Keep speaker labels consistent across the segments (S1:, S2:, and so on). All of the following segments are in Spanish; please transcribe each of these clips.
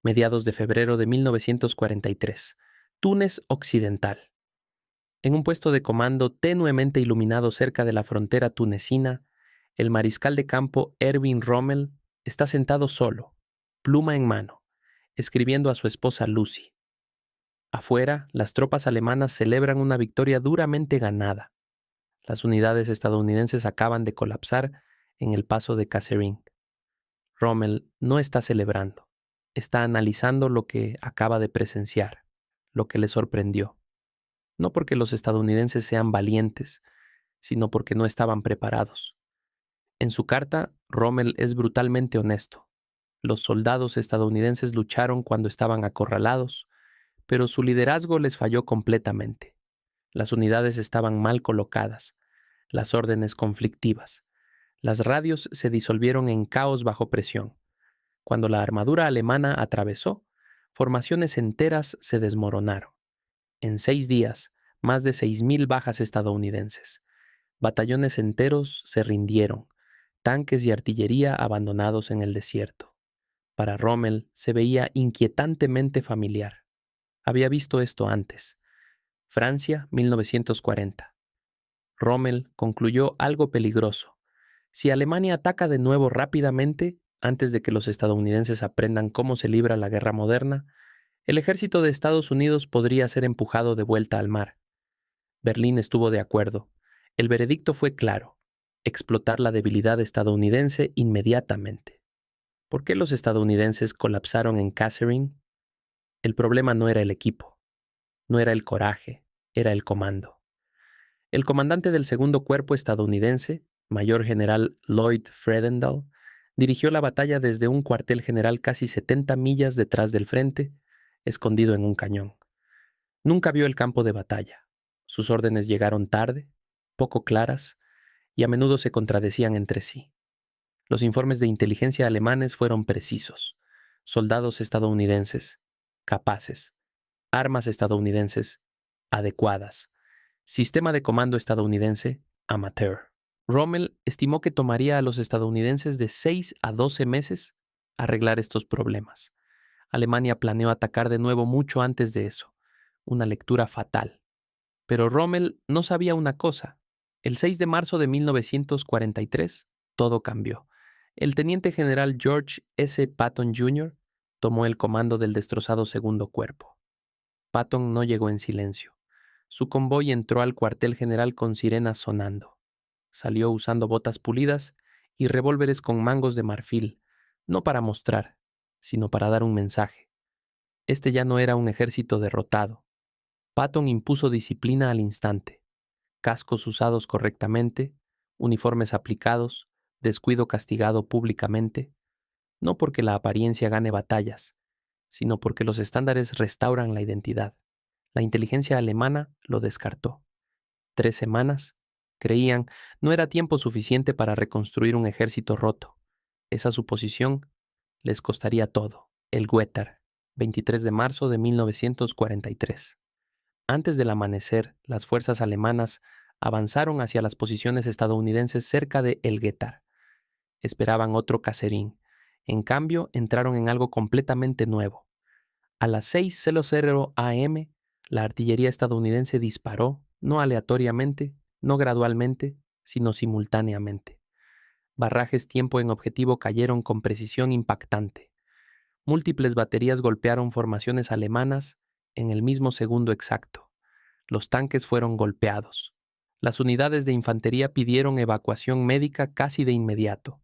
S1: mediados de febrero de 1943, Túnez Occidental. En un puesto de comando tenuemente iluminado cerca de la frontera tunecina, el mariscal de campo Erwin Rommel está sentado solo, pluma en mano, escribiendo a su esposa Lucy. Afuera, las tropas alemanas celebran una victoria duramente ganada. Las unidades estadounidenses acaban de colapsar en el paso de Kasserine. Rommel no está celebrando, está analizando lo que acaba de presenciar, lo que le sorprendió. No porque los estadounidenses sean valientes, sino porque no estaban preparados. En su carta, Rommel es brutalmente honesto. Los soldados estadounidenses lucharon cuando estaban acorralados, pero su liderazgo les falló completamente. Las unidades estaban mal colocadas, las órdenes conflictivas. Las radios se disolvieron en caos bajo presión. Cuando la armadura alemana atravesó, formaciones enteras se desmoronaron. En 6 días, más de 6.000 bajas estadounidenses. Batallones enteros se rindieron, tanques y artillería abandonados en el desierto. Para Rommel se veía inquietantemente familiar. Había visto esto antes. Francia, 1940. Rommel concluyó algo peligroso. Si Alemania ataca de nuevo rápidamente, antes de que los estadounidenses aprendan cómo se libra la guerra moderna, el ejército de Estados Unidos podría ser empujado de vuelta al mar. Berlín estuvo de acuerdo. El veredicto fue claro: explotar la debilidad estadounidense inmediatamente. ¿Por qué los estadounidenses colapsaron en Kasserine? El problema no era el equipo, no era el coraje, era el comando. El comandante del segundo cuerpo estadounidense, mayor general Lloyd Fredendall, dirigió la batalla desde un cuartel general casi 70 millas detrás del frente, escondido en un cañón. Nunca vio el campo de batalla. Sus órdenes llegaron tarde, poco claras, y a menudo se contradecían entre sí. Los informes de inteligencia alemanes fueron precisos. Soldados estadounidenses, capaces. Armas estadounidenses, adecuadas. Sistema de comando estadounidense, amateur. Rommel estimó que tomaría a los estadounidenses de 6 a 12 meses arreglar estos problemas. Alemania planeó atacar de nuevo mucho antes de eso. Una lectura fatal. Pero Rommel no sabía una cosa. El 6 de marzo de 1943, todo cambió. El teniente general George S. Patton Jr. tomó el comando del destrozado segundo cuerpo. Patton no llegó en silencio. Su convoy entró al cuartel general con sirenas sonando. Salió usando botas pulidas y revólveres con mangos de marfil, no para mostrar, sino para dar un mensaje. Este ya no era un ejército derrotado. Patton impuso disciplina al instante. Cascos usados correctamente, uniformes aplicados, descuido castigado públicamente, no porque la apariencia gane batallas, sino porque los estándares restauran la identidad. La inteligencia alemana lo descartó. 3 semanas, creían, no era tiempo suficiente para reconstruir un ejército roto. Esa suposición les costaría todo. El Wetter, 23 de marzo de 1943. Antes del amanecer, las fuerzas alemanas avanzaron hacia las posiciones estadounidenses cerca de El Guetar. Esperaban otro Kasserine. En cambio, entraron en algo completamente nuevo. A las 6:00 am, la artillería estadounidense disparó, no aleatoriamente, no gradualmente, sino simultáneamente. Barrajes tiempo en objetivo cayeron con precisión impactante. Múltiples baterías golpearon formaciones alemanas en el mismo segundo exacto. Los tanques fueron golpeados. Las unidades de infantería pidieron evacuación médica casi de inmediato.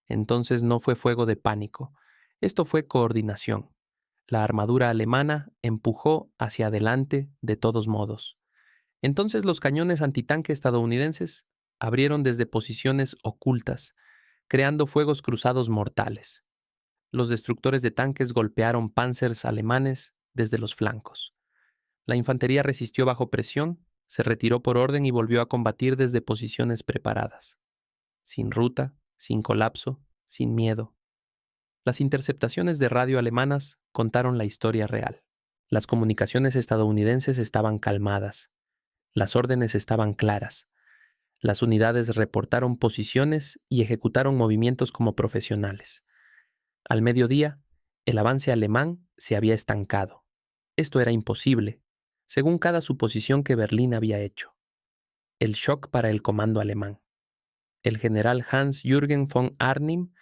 S1: Entonces no fue fuego de pánico. Esto fue coordinación. La armadura alemana empujó hacia adelante de todos modos. Entonces los cañones antitanque estadounidenses abrieron desde posiciones ocultas, creando fuegos cruzados mortales. Los destructores de tanques golpearon panzers alemanes desde los flancos. La infantería resistió bajo presión, se retiró por orden y volvió a combatir desde posiciones preparadas. Sin ruta, sin colapso, sin miedo. Las interceptaciones de radio alemanas contaron la historia real. Las comunicaciones estadounidenses estaban calmadas. Las órdenes estaban claras. Las unidades reportaron posiciones y ejecutaron movimientos como profesionales. Al mediodía, El avance alemán se había estancado. Esto era imposible, según cada suposición que Berlín había hecho. El shock para el comando alemán. El general Hans-Jürgen von Arnim,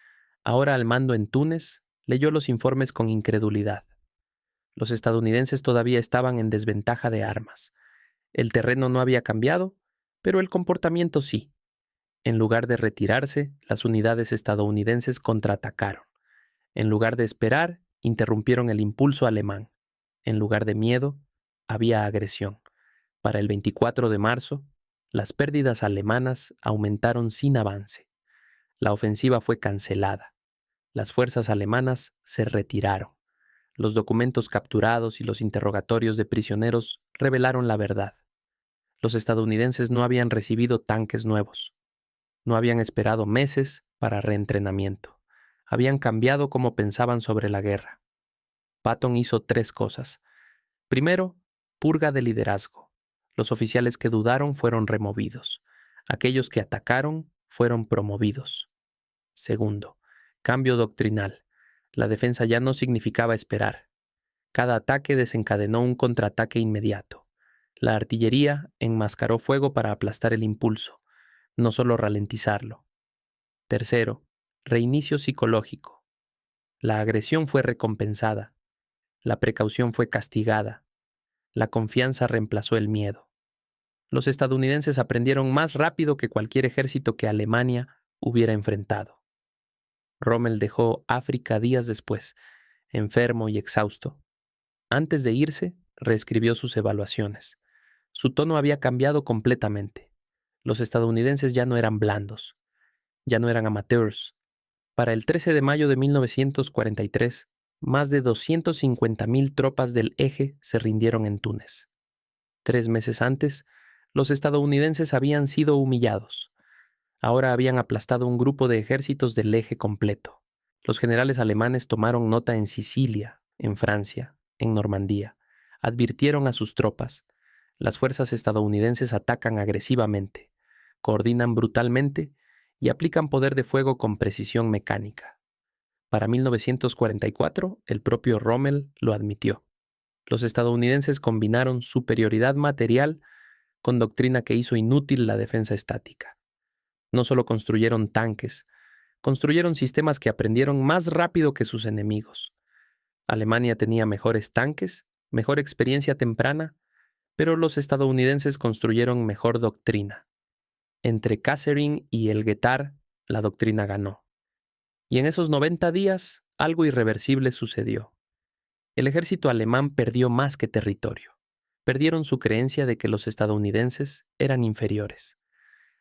S1: ahora al mando en Túnez, leyó los informes con incredulidad. Los estadounidenses todavía estaban en desventaja de armas. El terreno no había cambiado, pero el comportamiento sí. En lugar de retirarse, las unidades estadounidenses contraatacaron. En lugar de esperar, interrumpieron el impulso alemán. En lugar de miedo, había agresión. Para el 24 de marzo, las pérdidas alemanas aumentaron sin avance. La ofensiva fue cancelada. Las fuerzas alemanas se retiraron. Los documentos capturados y los interrogatorios de prisioneros revelaron la verdad. Los estadounidenses no habían recibido tanques nuevos. No habían esperado meses para reentrenamiento. Habían cambiado cómo pensaban sobre la guerra. Patton hizo 3 cosas. Primero, purga de liderazgo. Los oficiales que dudaron fueron removidos. Aquellos que atacaron fueron promovidos. Segundo, cambio doctrinal. La defensa ya no significaba esperar. Cada ataque desencadenó un contraataque inmediato. La artillería enmascaró fuego para aplastar el impulso, no solo ralentizarlo. Tercero, reinicio psicológico. La agresión fue recompensada. La precaución fue castigada. La confianza reemplazó el miedo. Los estadounidenses aprendieron más rápido que cualquier ejército que Alemania hubiera enfrentado. Rommel dejó África días después, enfermo y exhausto. Antes de irse, reescribió sus evaluaciones. Su tono había cambiado completamente. Los estadounidenses ya no eran blandos, ya no eran amateurs. Para el 13 de mayo de 1943, más de 250,000 tropas del Eje se rindieron en Túnez. 3 meses antes, los estadounidenses habían sido humillados. Ahora habían aplastado un grupo de ejércitos del Eje completo. Los generales alemanes tomaron nota en Sicilia, en Francia, en Normandía. Advirtieron a sus tropas. Las fuerzas estadounidenses atacan agresivamente, coordinan brutalmente y aplican poder de fuego con precisión mecánica. Para 1944, el propio Rommel lo admitió. Los estadounidenses combinaron superioridad material con doctrina que hizo inútil la defensa estática. No solo construyeron tanques, construyeron sistemas que aprendieron más rápido que sus enemigos. Alemania tenía mejores tanques, mejor experiencia temprana, pero los estadounidenses construyeron mejor doctrina. Entre Kasserine y Elgetar, la doctrina ganó. Y en esos 90 días, algo irreversible sucedió. El ejército alemán perdió más que territorio. Perdieron su creencia de que los estadounidenses eran inferiores.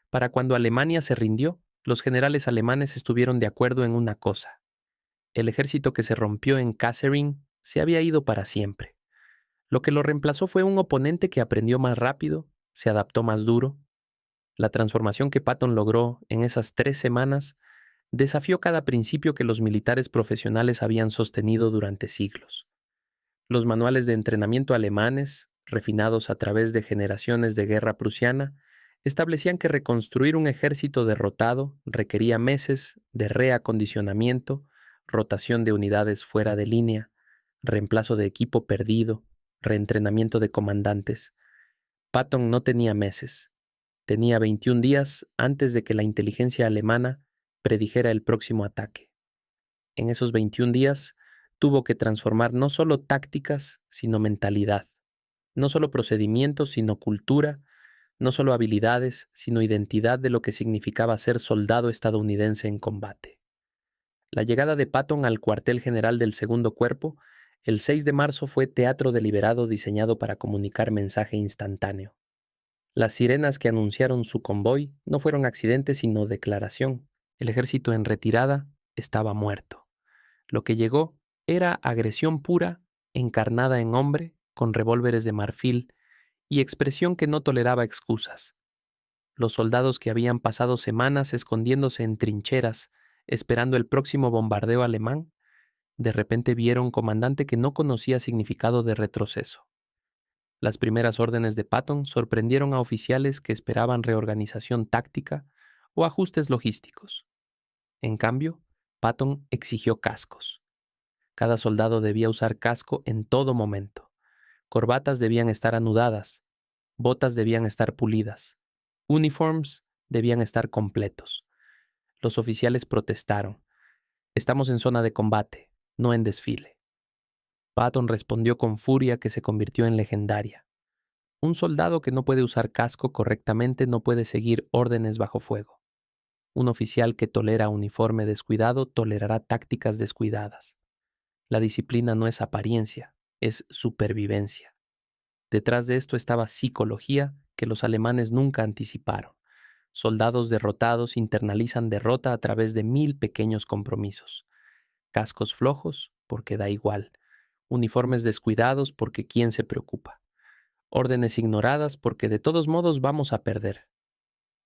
S1: Para cuando Alemania se rindió, los generales alemanes estuvieron de acuerdo en una cosa. El ejército que se rompió en Kasserine se había ido para siempre. Lo que lo reemplazó fue un oponente que aprendió más rápido, se adaptó más duro. La transformación que Patton logró en esas 3 semanas desafió cada principio que los militares profesionales habían sostenido durante siglos. Los manuales de entrenamiento alemanes, refinados a través de generaciones de guerra prusiana, establecían que reconstruir un ejército derrotado requería meses de reacondicionamiento, rotación de unidades fuera de línea, reemplazo de equipo perdido, reentrenamiento de comandantes. Patton no tenía meses. Tenía 21 días antes de que la inteligencia alemana predijera el próximo ataque. En esos 21 días tuvo que transformar no solo tácticas, sino mentalidad, no solo procedimientos, sino cultura, no solo habilidades, sino identidad de lo que significaba ser soldado estadounidense en combate. La llegada de Patton al cuartel general del Segundo Cuerpo, el 6 de marzo, fue teatro deliberado diseñado para comunicar mensaje instantáneo. Las sirenas que anunciaron su convoy no fueron accidentes sino declaración. El ejército en retirada estaba muerto. Lo que llegó era agresión pura, encarnada en hombre, con revólveres de marfil y expresión que no toleraba excusas. Los soldados que habían pasado semanas escondiéndose en trincheras, esperando el próximo bombardeo alemán, de repente vieron comandante que no conocía significado de retroceso. Las primeras órdenes de Patton sorprendieron a oficiales que esperaban reorganización táctica o ajustes logísticos. En cambio, Patton exigió cascos. Cada soldado debía usar casco en todo momento. Corbatas debían estar anudadas. Botas debían estar pulidas. Uniforms debían estar completos. Los oficiales protestaron. Estamos en zona de combate, no en desfile. Patton respondió con furia que se convirtió en legendaria. Un soldado que no puede usar casco correctamente no puede seguir órdenes bajo fuego. Un oficial que tolera uniforme descuidado tolerará tácticas descuidadas. La disciplina no es apariencia, es supervivencia. Detrás de esto estaba psicología que los alemanes nunca anticiparon. Soldados derrotados internalizan derrota a través de 1000 pequeños compromisos. Cascos flojos, porque da igual. Uniformes descuidados, porque ¿quién se preocupa? Órdenes ignoradas, porque de todos modos vamos a perder.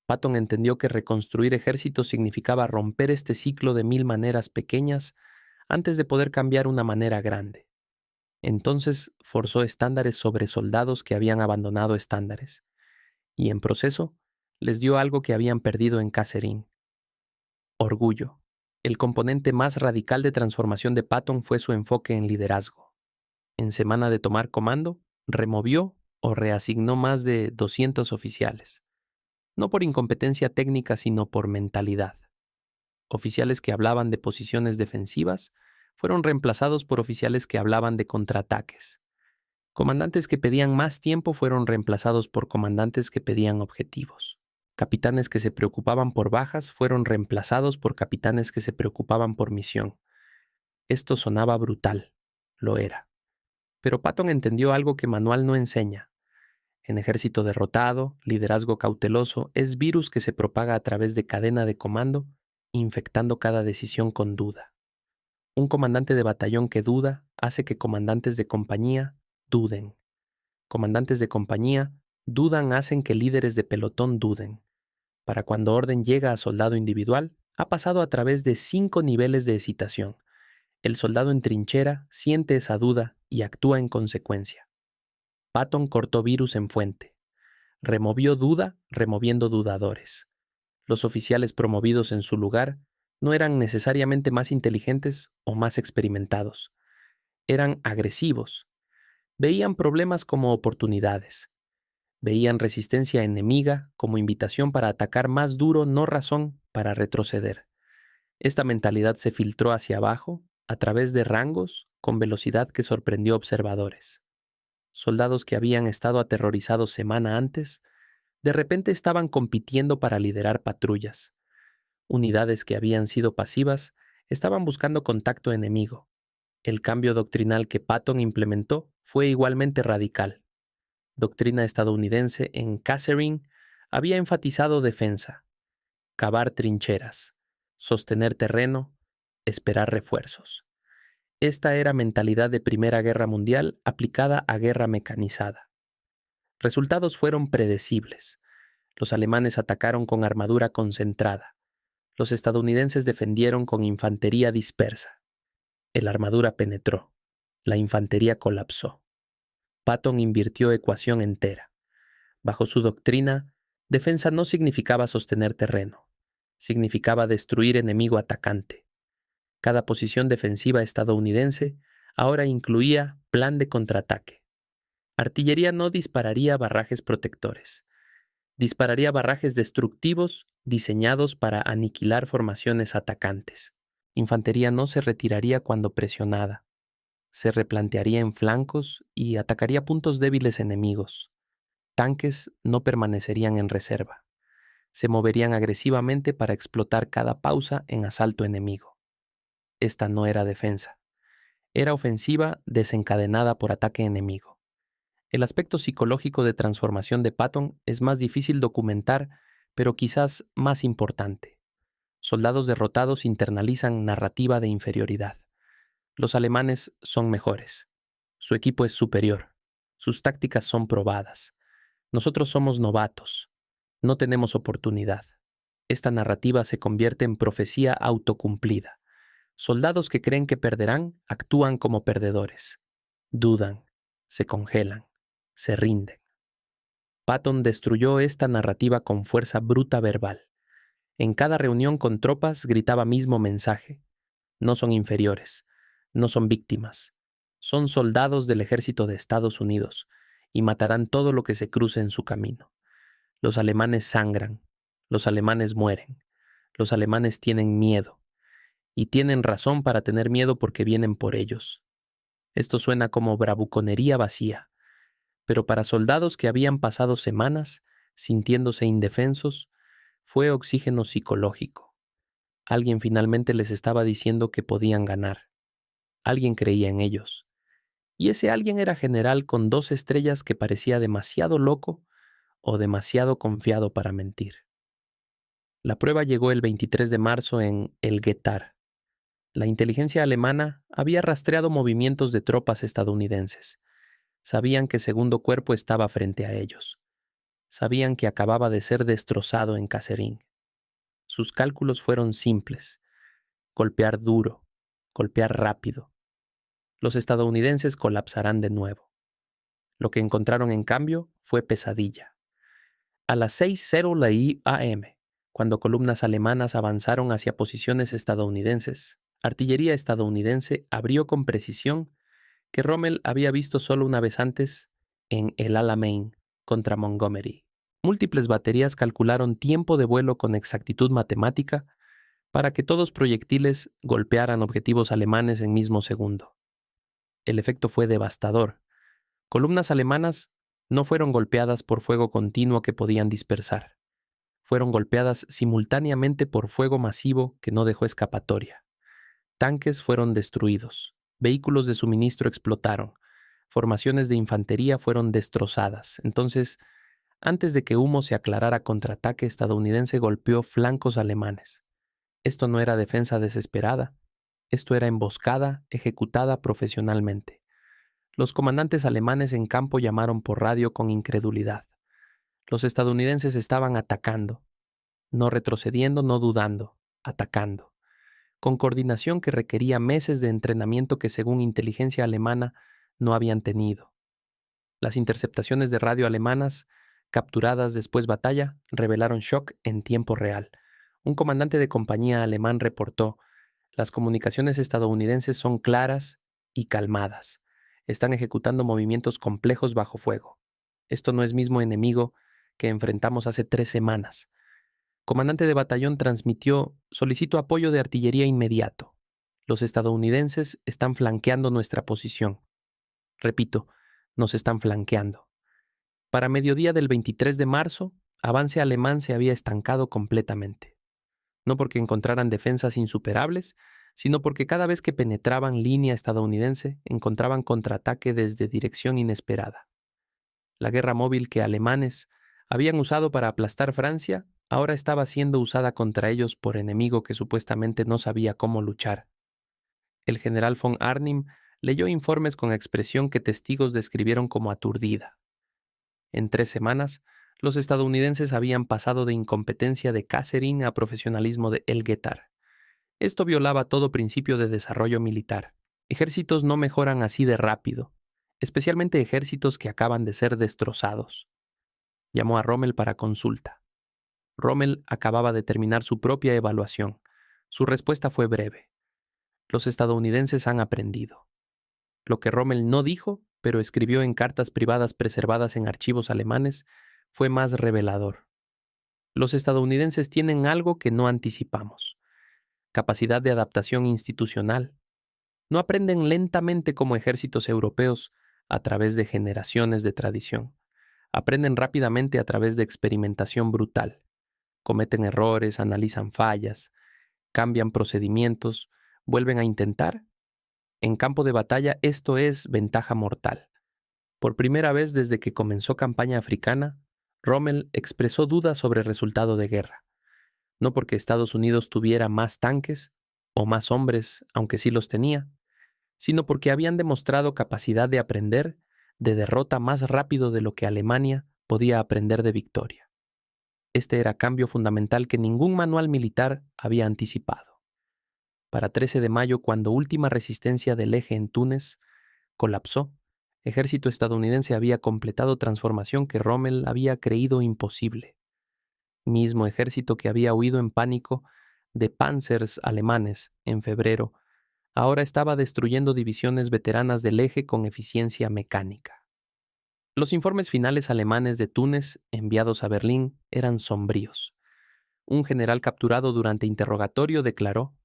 S1: Patton entendió que reconstruir ejércitos significaba romper este ciclo de 1000 maneras pequeñas antes de poder cambiar una manera grande. Entonces forzó estándares sobre soldados que habían abandonado estándares. Y en proceso, les dio algo que habían perdido en Kasserine: orgullo. El componente más radical de transformación de Patton fue su enfoque en liderazgo. En semana de tomar comando, removió o reasignó más de 200 oficiales. No por incompetencia técnica, sino por mentalidad. Oficiales que hablaban de posiciones defensivas fueron reemplazados por oficiales que hablaban de contraataques. Comandantes que pedían más tiempo fueron reemplazados por comandantes que pedían objetivos. Capitanes que se preocupaban por bajas fueron reemplazados por capitanes que se preocupaban por misión. Esto sonaba brutal, lo era. Pero Patton entendió algo que manual no enseña. En ejército derrotado, liderazgo cauteloso es virus que se propaga a través de cadena de comando, infectando cada decisión con duda. Un comandante de batallón que duda hace que comandantes de compañía duden. Comandantes de compañía dudan hacen que líderes de pelotón duden. Para cuando orden llega a soldado individual, ha pasado a través de 5 niveles de excitación. El soldado en trinchera siente esa duda y actúa en consecuencia. Patton cortó virus en fuente. Removió duda removiendo dudadores. Los oficiales promovidos en su lugar no eran necesariamente más inteligentes o más experimentados. Eran agresivos. Veían problemas como oportunidades. Veían resistencia enemiga como invitación para atacar más duro, no razón para retroceder. Esta mentalidad se filtró hacia abajo, a través de rangos, con velocidad que sorprendió observadores. Soldados que habían estado aterrorizados semana antes, de repente estaban compitiendo para liderar patrullas. Unidades que habían sido pasivas estaban buscando contacto enemigo. El cambio doctrinal que Patton implementó fue igualmente radical. Doctrina estadounidense en Kasserine había enfatizado defensa, cavar trincheras, sostener terreno, esperar refuerzos. Esta era mentalidad de Primera Guerra Mundial aplicada a guerra mecanizada. Resultados fueron predecibles. Los alemanes atacaron con armadura concentrada. Los estadounidenses defendieron con infantería dispersa. La armadura penetró. La infantería colapsó. Patton invirtió ecuación entera. Bajo su doctrina, defensa no significaba sostener terreno. Significaba destruir enemigo atacante. Cada posición defensiva estadounidense ahora incluía plan de contraataque. Artillería no dispararía barrajes protectores. Dispararía barrajes destructivos diseñados para aniquilar formaciones atacantes. Infantería no se retiraría cuando presionada. Se replantearía en flancos y atacaría puntos débiles enemigos. Tanques no permanecerían en reserva. Se moverían agresivamente para explotar cada pausa en asalto enemigo. Esta no era defensa. Era ofensiva desencadenada por ataque enemigo. El aspecto psicológico de transformación de Patton es más difícil documentar, pero quizás más importante. Soldados derrotados internalizan narrativa de inferioridad. Los alemanes son mejores. Su equipo es superior. Sus tácticas son probadas. Nosotros somos novatos. No tenemos oportunidad. Esta narrativa se convierte en profecía autocumplida. Soldados que creen que perderán actúan como perdedores. Dudan, se congelan, se rinden. Patton destruyó esta narrativa con fuerza bruta verbal. En cada reunión con tropas gritaba mismo mensaje. No son inferiores. No son víctimas. Son soldados del ejército de Estados Unidos y matarán todo lo que se cruce en su camino. Los alemanes sangran. Los alemanes mueren. Los alemanes tienen miedo. Y tienen razón para tener miedo porque vienen por ellos. Esto suena como bravuconería vacía, pero para soldados que habían pasado semanas sintiéndose indefensos, fue oxígeno psicológico. Alguien finalmente les estaba diciendo que podían ganar. Alguien creía en ellos. Y ese alguien era general con 2 estrellas que parecía demasiado loco o demasiado confiado para mentir. La prueba llegó el 23 de marzo en El Guetar. La inteligencia alemana había rastreado movimientos de tropas estadounidenses. Sabían que Segundo Cuerpo estaba frente a ellos. Sabían que acababa de ser destrozado en Kasserine. Sus cálculos fueron simples. Golpear duro, golpear rápido. Los estadounidenses colapsarán de nuevo. Lo que encontraron en cambio fue pesadilla. A las 6:00 AM, cuando columnas alemanas avanzaron hacia posiciones estadounidenses, artillería estadounidense abrió con precisión que Rommel había visto solo una vez antes en el Alamein contra Montgomery. Múltiples baterías calcularon tiempo de vuelo con exactitud matemática para que todos proyectiles golpearan objetivos alemanes en mismo segundo. El efecto fue devastador. Columnas alemanas no fueron golpeadas por fuego continuo que podían dispersar. Fueron golpeadas simultáneamente por fuego masivo que no dejó escapatoria. Tanques fueron destruidos. Vehículos de suministro explotaron. Formaciones de infantería fueron destrozadas. Entonces, antes de que humo se aclarara, contraataque estadounidense golpeó flancos alemanes. Esto no era defensa desesperada. Esto era emboscada ejecutada profesionalmente. Los comandantes alemanes en campo llamaron por radio con incredulidad. Los estadounidenses estaban atacando, no retrocediendo, no dudando, atacando, con coordinación que requería meses de entrenamiento que según inteligencia alemana no habían tenido. Las interceptaciones de radio alemanas, capturadas después batalla, revelaron shock en tiempo real. Un comandante de compañía alemán reportó: las comunicaciones estadounidenses son claras y calmadas. Están ejecutando movimientos complejos bajo fuego. Esto no es mismo enemigo que enfrentamos hace 3 semanas. Comandante de batallón transmitió: solicito apoyo de artillería inmediato. Los estadounidenses están flanqueando nuestra posición. Repito, nos están flanqueando. Para mediodía del 23 de marzo, avance alemán se había estancado completamente. No porque encontraran defensas insuperables, sino porque cada vez que penetraban línea estadounidense encontraban contraataque desde dirección inesperada. La guerra móvil que alemanes habían usado para aplastar Francia ahora estaba siendo usada contra ellos por enemigo que supuestamente no sabía cómo luchar. El general von Arnim leyó informes con expresión que testigos describieron como aturdida. En 3 semanas, los estadounidenses habían pasado de incompetencia de Kasserine a profesionalismo de El Guetar. Esto violaba todo principio de desarrollo militar. Ejércitos no mejoran así de rápido, especialmente ejércitos que acaban de ser destrozados. Llamó a Rommel para consulta. Rommel acababa de terminar su propia evaluación. Su respuesta fue breve: los estadounidenses han aprendido. Lo que Rommel no dijo, pero escribió en cartas privadas preservadas en archivos alemanes, fue más revelador. Los estadounidenses tienen algo que no anticipamos: capacidad de adaptación institucional. No aprenden lentamente como ejércitos europeos a través de generaciones de tradición. Aprenden rápidamente a través de experimentación brutal. Cometen errores, analizan fallas, cambian procedimientos, vuelven a intentar. En campo de batalla esto es ventaja mortal. Por primera vez desde que comenzó campaña africana, Rommel expresó dudas sobre el resultado de guerra. No porque Estados Unidos tuviera más tanques o más hombres, aunque sí los tenía, sino porque habían demostrado capacidad de aprender de derrota más rápido de lo que Alemania podía aprender de victoria. Este era cambio fundamental que ningún manual militar había anticipado. Para 13 de mayo, cuando última resistencia del eje en Túnez colapsó, ejército estadounidense había completado transformación que Rommel había creído imposible. Mismo ejército que había huido en pánico de panzers alemanes en febrero Ahora estaba destruyendo divisiones veteranas del eje con eficiencia mecánica. Los informes finales alemanes de Túnez, enviados a Berlín, eran sombríos. Un general capturado durante interrogatorio declaró: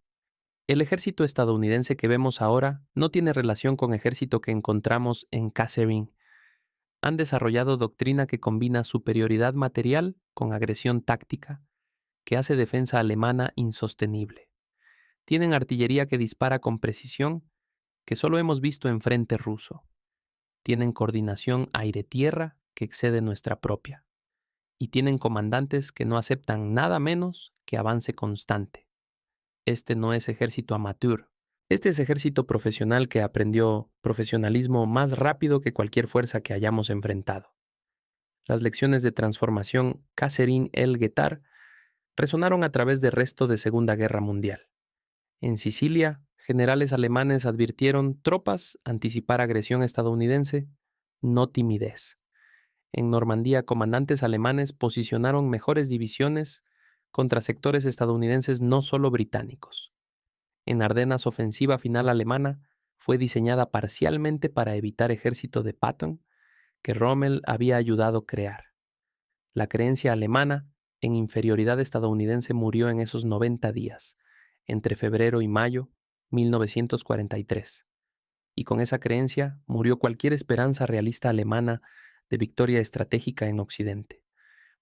S1: "El ejército estadounidense que vemos ahora no tiene relación con ejército que encontramos en Kasserine. Han desarrollado doctrina que combina superioridad material con agresión táctica, que hace defensa alemana insostenible. Tienen artillería que dispara con precisión que solo hemos visto en frente ruso. Tienen coordinación aire-tierra que excede nuestra propia. Y tienen comandantes que no aceptan nada menos que avance constante. Este no es ejército amateur. Este es ejército profesional que aprendió profesionalismo más rápido que cualquier fuerza que hayamos enfrentado". Las lecciones de transformación Kasserine el Getar resonaron a través del resto de Segunda Guerra Mundial. En Sicilia, generales alemanes advirtieron tropas anticipar agresión estadounidense, no timidez. En Normandía, comandantes alemanes posicionaron mejores divisiones contra sectores estadounidenses no solo británicos. En Ardenas, ofensiva final alemana fue diseñada parcialmente para evitar ejército de Patton que Rommel había ayudado a crear. La creencia alemana en inferioridad estadounidense murió en esos 90 días, entre febrero y mayo 1943. Y con esa creencia murió cualquier esperanza realista alemana de victoria estratégica en Occidente,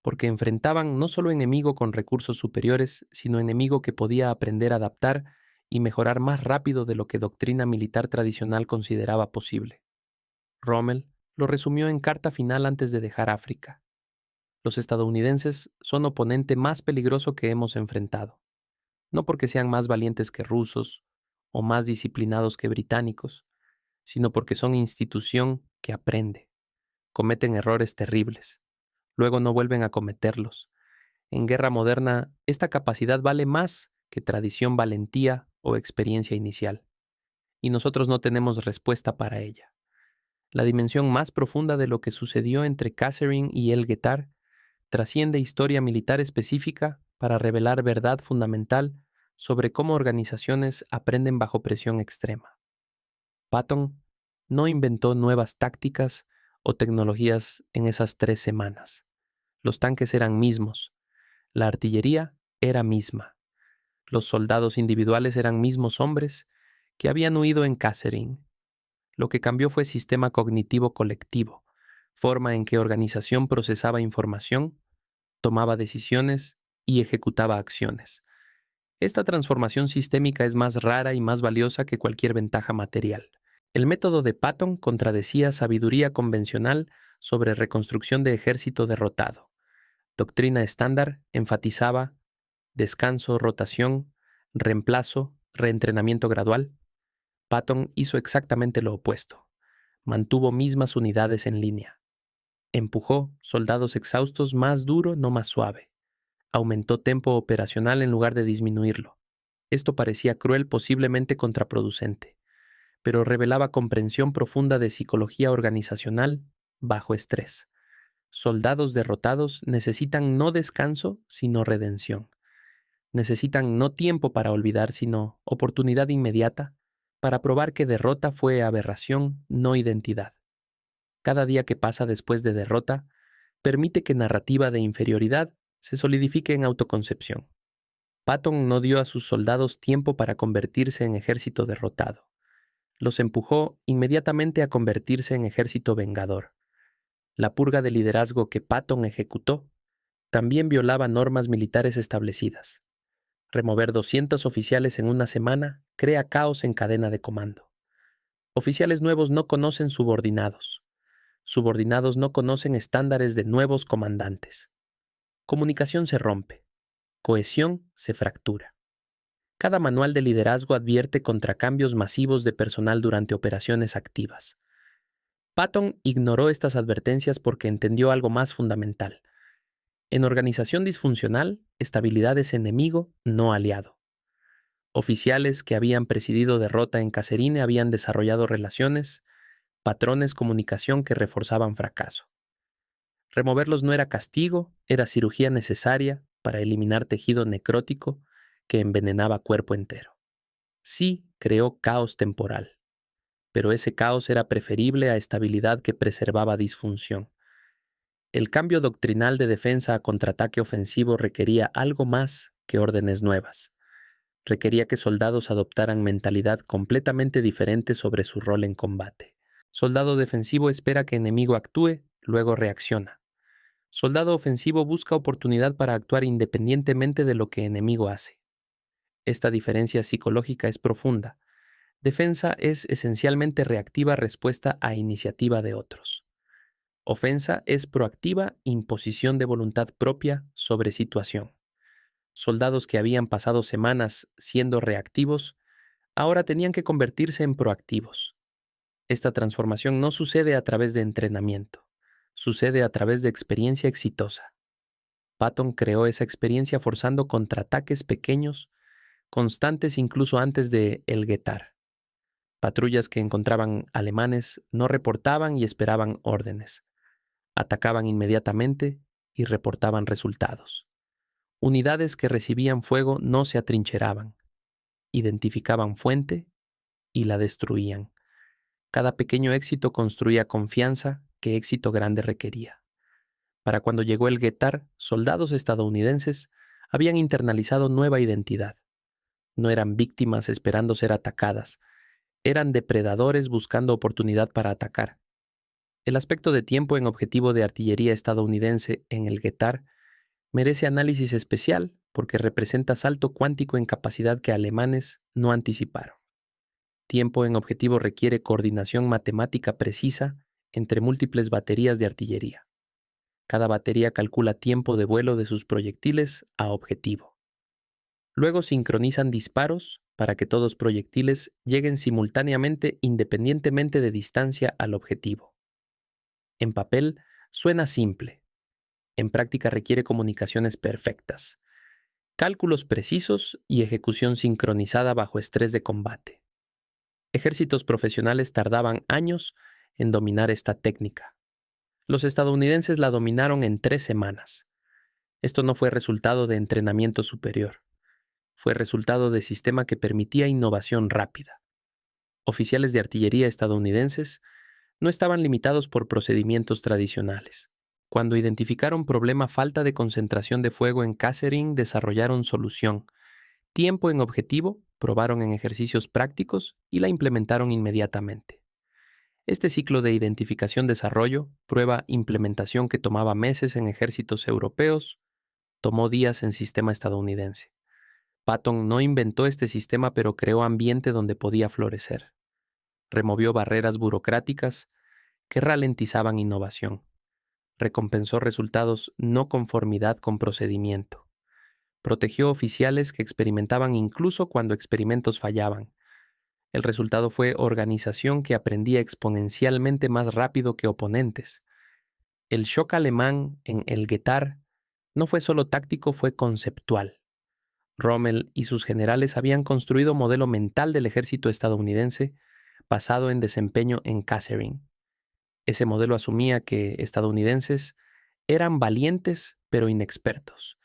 S1: porque enfrentaban no solo enemigo con recursos superiores, sino enemigo que podía aprender a adaptar y mejorar más rápido de lo que doctrina militar tradicional consideraba posible. Rommel lo resumió en carta final antes de dejar África: "Los estadounidenses son oponente más peligroso que hemos enfrentado, no porque sean más valientes que rusos o más disciplinados que británicos, sino porque son institución que aprende, cometen errores terribles, luego no vuelven a cometerlos. En guerra moderna, esta capacidad vale más que tradición, valentía o experiencia inicial, y nosotros no tenemos respuesta para ella. La dimensión más profunda de lo que sucedió entre Kasserine y el Getar trasciende historia militar específica para revelar verdad fundamental sobre cómo organizaciones aprenden bajo presión extrema. Patton no inventó nuevas tácticas o tecnologías en esas 3 semanas. Los tanques eran mismos, la artillería era misma, los soldados individuales eran mismos hombres que habían huido en Kasserine. Lo que cambió fue sistema cognitivo colectivo, forma en que organización procesaba información, tomaba decisiones y ejecutaba acciones. Esta transformación sistémica es más rara y más valiosa que cualquier ventaja material. El método de Patton contradecía sabiduría convencional sobre reconstrucción de ejército derrotado. Doctrina estándar enfatizaba descanso, rotación, reemplazo, reentrenamiento gradual. Patton hizo exactamente lo opuesto. Mantuvo mismas unidades en línea. Empujó soldados exhaustos más duro, no más suave. Aumentó tiempo operacional en lugar de disminuirlo. Esto parecía cruel, posiblemente contraproducente, pero revelaba comprensión profunda de psicología organizacional bajo estrés. Soldados derrotados necesitan no descanso, sino redención. Necesitan no tiempo para olvidar, sino oportunidad inmediata para probar que derrota fue aberración, no identidad. Cada día que pasa después de derrota permite que narrativa de inferioridad se solidifique en autoconcepción. Patton no dio a sus soldados tiempo para convertirse en ejército derrotado. Los empujó inmediatamente a convertirse en ejército vengador. La purga de liderazgo que Patton ejecutó también violaba normas militares establecidas. Remover 200 oficiales en una semana crea caos en cadena de comando. Oficiales nuevos no conocen subordinados. Subordinados no conocen estándares de nuevos comandantes. Comunicación se rompe. Cohesión se fractura. Cada manual de liderazgo advierte contra cambios masivos de personal durante operaciones activas. Patton ignoró estas advertencias porque entendió algo más fundamental. En organización disfuncional, estabilidad es enemigo, no aliado. Oficiales que habían presidido derrota en Kasserine habían desarrollado relaciones, patrones, comunicación que reforzaban fracaso. Removerlos no era castigo, era cirugía necesaria para eliminar tejido necrótico que envenenaba cuerpo entero. Sí, creó caos temporal, pero ese caos era preferible a estabilidad que preservaba disfunción. El cambio doctrinal de defensa a contraataque ofensivo requería algo más que órdenes nuevas. Requería que soldados adoptaran mentalidad completamente diferente sobre su rol en combate. Soldado defensivo espera que enemigo actúe, luego reacciona. Soldado ofensivo busca oportunidad para actuar independientemente de lo que enemigo hace. Esta diferencia psicológica es profunda. Defensa es esencialmente reactiva respuesta a iniciativa de otros. Ofensa es proactiva imposición de voluntad propia sobre situación. Soldados que habían pasado semanas siendo reactivos, ahora tenían que convertirse en proactivos. Esta transformación no sucede a través de entrenamiento, sucede a través de experiencia exitosa. Patton creó esa experiencia forzando contraataques pequeños, constantes incluso antes de El Guetar. Patrullas que encontraban alemanes no reportaban y esperaban órdenes. Atacaban inmediatamente y reportaban resultados. Unidades que recibían fuego no se atrincheraban. Identificaban fuente y la destruían. Cada pequeño éxito construía confianza que éxito grande requería. Para cuando llegó el Guetar, soldados estadounidenses habían internalizado nueva identidad. No eran víctimas esperando ser atacadas, eran depredadores buscando oportunidad para atacar. El aspecto de tiempo en objetivo de artillería estadounidense en el Guetar merece análisis especial porque representa salto cuántico en capacidad que alemanes no anticiparon. Tiempo en objetivo requiere coordinación matemática precisa entre múltiples baterías de artillería. Cada batería calcula tiempo de vuelo de sus proyectiles a objetivo. Luego sincronizan disparos para que todos proyectiles lleguen simultáneamente independientemente de distancia al objetivo. En papel suena simple. En práctica requiere comunicaciones perfectas, cálculos precisos y ejecución sincronizada bajo estrés de combate. Ejércitos profesionales tardaban años en dominar esta técnica. Los estadounidenses la dominaron en 3 semanas. Esto no fue resultado de entrenamiento superior. Fue resultado de sistema que permitía innovación rápida. Oficiales de artillería estadounidenses no estaban limitados por procedimientos tradicionales. Cuando identificaron problema falta de concentración de fuego en Kasserine, desarrollaron solución. Tiempo en objetivo, probaron en ejercicios prácticos y la implementaron inmediatamente. Este ciclo de identificación-desarrollo, prueba-implementación que tomaba meses en ejércitos europeos, tomó días en sistema estadounidense. Patton no inventó este sistema, pero creó ambiente donde podía florecer. Removió barreras burocráticas que ralentizaban innovación. Recompensó resultados no conformidad con procedimiento. Protegió oficiales que experimentaban incluso cuando experimentos fallaban. El resultado fue organización que aprendía exponencialmente más rápido que oponentes. El shock alemán en el Guetar no fue solo táctico, fue conceptual. Rommel y sus generales habían construido modelo mental del ejército estadounidense basado en desempeño en Kasserine. Ese modelo asumía que estadounidenses eran valientes pero inexpertos,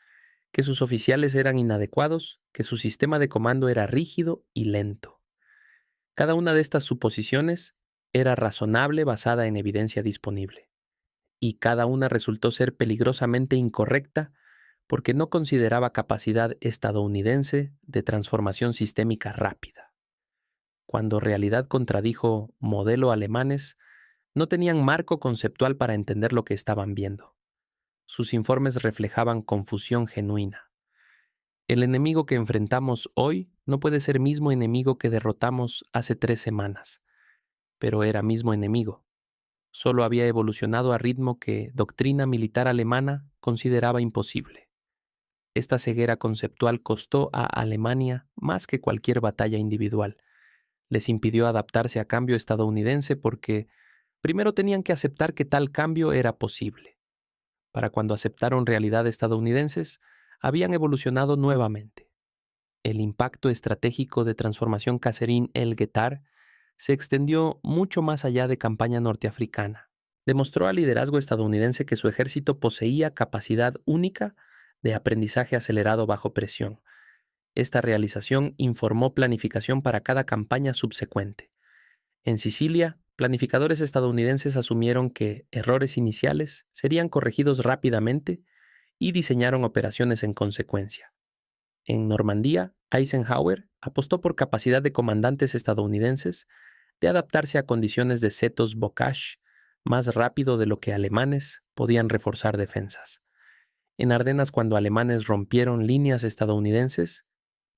S1: que sus oficiales eran inadecuados, que su sistema de comando era rígido y lento. Cada una de estas suposiciones era razonable basada en evidencia disponible, y cada una resultó ser peligrosamente incorrecta porque no consideraba capacidad estadounidense de transformación sistémica rápida. Cuando realidad contradijo modelo alemanes, no tenían marco conceptual para entender lo que estaban viendo. Sus informes reflejaban confusión genuina. El enemigo que enfrentamos hoy no puede ser mismo enemigo que derrotamos hace 3 semanas, pero era mismo enemigo. Solo había evolucionado a ritmo que doctrina militar alemana consideraba imposible. Esta ceguera conceptual costó a Alemania más que cualquier batalla individual. Les impidió adaptarse a cambio estadounidense porque primero tenían que aceptar que tal cambio era posible. Para cuando aceptaron realidad estadounidenses, habían evolucionado nuevamente. El impacto estratégico de transformación Kasserine-El Guetar se extendió mucho más allá de campaña norteafricana. Demostró al liderazgo estadounidense que su ejército poseía capacidad única de aprendizaje acelerado bajo presión. Esta realización informó planificación para cada campaña subsecuente. En Sicilia, planificadores estadounidenses asumieron que errores iniciales serían corregidos rápidamente y diseñaron operaciones en consecuencia. En Normandía, Eisenhower apostó por capacidad de comandantes estadounidenses de adaptarse a condiciones de setos bocage más rápido de lo que alemanes podían reforzar defensas. En Ardenas, cuando alemanes rompieron líneas estadounidenses,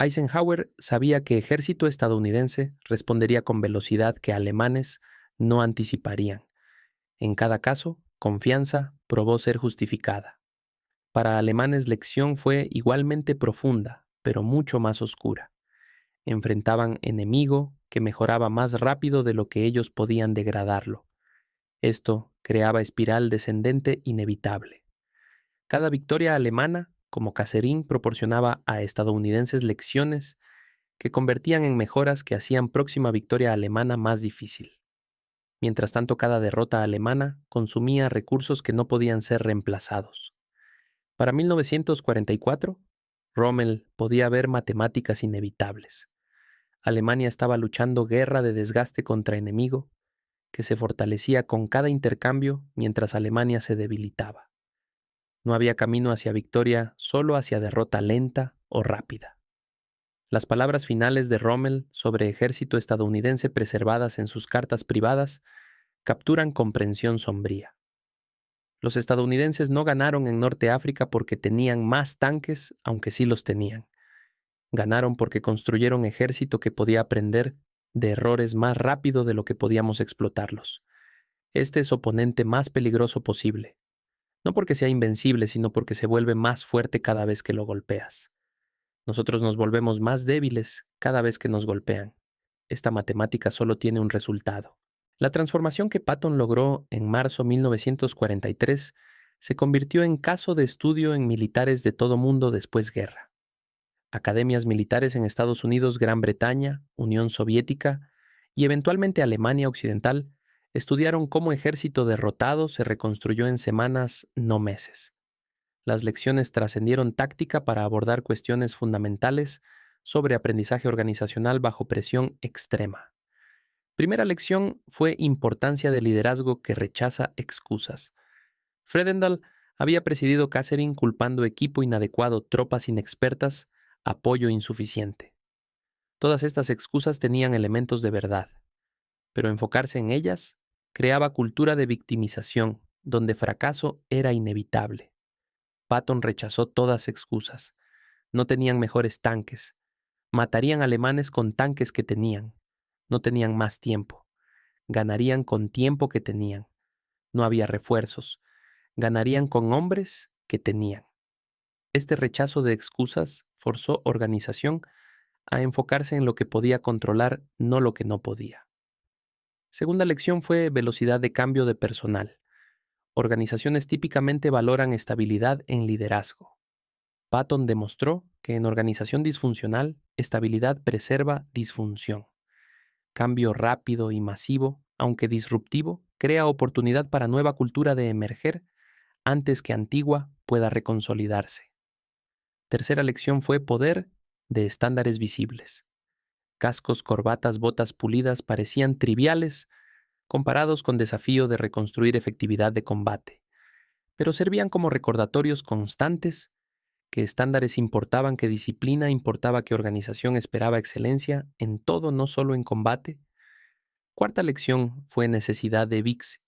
S1: Eisenhower sabía que ejército estadounidense respondería con velocidad que alemanes no anticiparían. En cada caso, confianza probó ser justificada. Para alemanes, lección fue igualmente profunda, pero mucho más oscura. Enfrentaban enemigo que mejoraba más rápido de lo que ellos podían degradarlo. Esto creaba espiral descendente inevitable. Cada victoria alemana, como Kasserine, proporcionaba a estadounidenses lecciones que convertían en mejoras que hacían próxima victoria alemana más difícil. Mientras tanto, cada derrota alemana consumía recursos que no podían ser reemplazados. Para 1944, Rommel podía ver matemáticas inevitables. Alemania estaba luchando guerra de desgaste contra enemigo que se fortalecía con cada intercambio mientras Alemania se debilitaba. No había camino hacia victoria, solo hacia derrota lenta o rápida. Las palabras finales de Rommel sobre ejército estadounidense preservadas en sus cartas privadas capturan comprensión sombría. Los estadounidenses no ganaron en Norte África porque tenían más tanques, aunque sí los tenían. Ganaron porque construyeron ejército que podía aprender de errores más rápido de lo que podíamos explotarlos. Este es oponente más peligroso posible. No porque sea invencible, sino porque se vuelve más fuerte cada vez que lo golpeas. Nosotros nos volvemos más débiles cada vez que nos golpean. Esta matemática solo tiene un resultado. La transformación que Patton logró en marzo de 1943 se convirtió en caso de estudio en militares de todo mundo después guerra. Academias militares en Estados Unidos, Gran Bretaña, Unión Soviética y eventualmente Alemania Occidental estudiaron cómo ejército derrotado se reconstruyó en semanas, no meses. Las lecciones trascendieron táctica para abordar cuestiones fundamentales sobre aprendizaje organizacional bajo presión extrema. Primera lección fue importancia del liderazgo que rechaza excusas. Fredendall había presidido Kasserine culpando equipo inadecuado, tropas inexpertas, apoyo insuficiente. Todas estas excusas tenían elementos de verdad, pero enfocarse en ellas creaba cultura de victimización, donde fracaso era inevitable. Patton rechazó todas excusas. No tenían mejores tanques. Matarían alemanes con tanques que tenían. No tenían más tiempo. Ganarían con tiempo que tenían. No había refuerzos. Ganarían con hombres que tenían. Este rechazo de excusas forzó organización a enfocarse en lo que podía controlar, no lo que no podía. Segunda lección fue velocidad de cambio de personal. Organizaciones típicamente valoran estabilidad en liderazgo. Patton demostró que en organización disfuncional, estabilidad preserva disfunción. Cambio rápido y masivo, aunque disruptivo, crea oportunidad para nueva cultura de emerger antes que antigua pueda reconsolidarse. Tercera lección fue poder de estándares visibles. Cascos, corbatas, botas pulidas parecían triviales comparados con desafío de reconstruir efectividad de combate, pero servían como recordatorios constantes que estándares importaban, que disciplina importaba, que organización esperaba excelencia en todo, no solo en combate. Cuarta lección fue necesidad de VIX